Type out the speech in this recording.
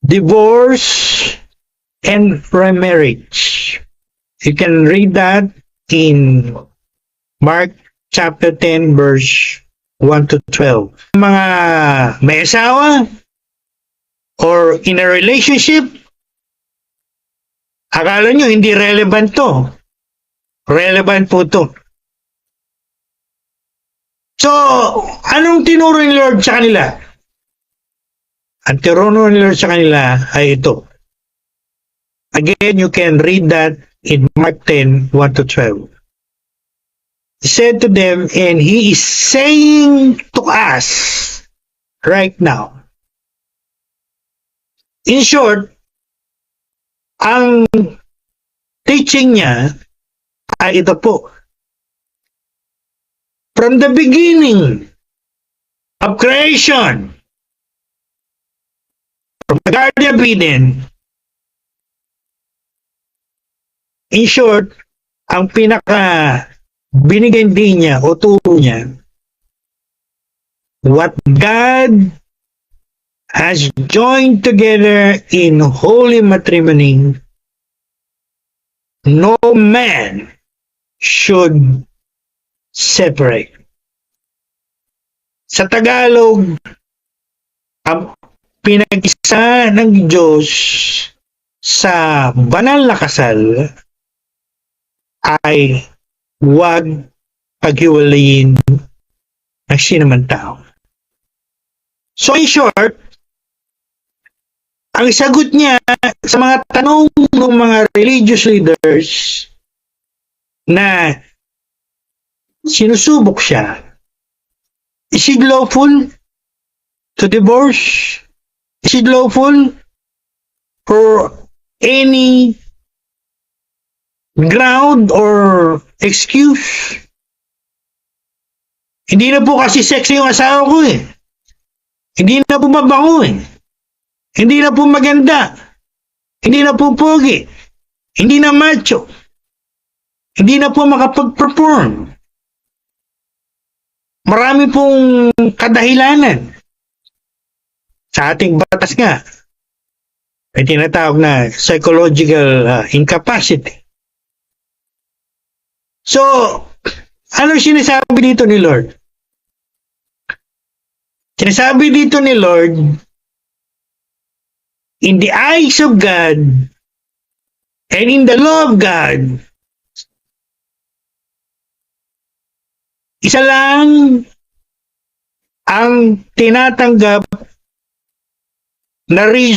divorce and remarriage. You can read that in Mark chapter 10 verse 1 to 12. Mga may asawa or in a relationship, akala nyo hindi relevant to. Relevant po to. So, anong tinuro ni Lord sa kanila? Ang tinuro ni Lord sa kanila ay ito. Again, you can read that in Mark 10, 1 to 12. He said to them, and he is saying to us right now. In short, ang teaching niya ay ito po. From the beginning of creation, from the Garden of Eden, in short, ang pinaka binigyan din niya o turo niya, what God has joined together in holy matrimony, no man should separate. Sa Tagalog, ang pinag-isa ng Diyos sa banal na kasal ay huwag paghiwalayin ng sinumang tao. So in short, ang sagot niya sa mga tanong ng mga religious leaders na sinusubok siya, is it lawful to divorce? Is it lawful for any ground or excuse? Hindi na po kasi sexy yung asawa ko eh. Hindi na po mabango eh. Hindi na po maganda. Hindi na po pogi. Hindi na macho. Hindi na po makapag-perform. Marami pong kadahilanan. Sa ating batas nga, ay tinatawag na psychological incapacity. So, ano sinasabi dito ni Lord? Sinasabi dito ni Lord, in the eyes of God and in the law of God, isa lang ang tinatanggap na reason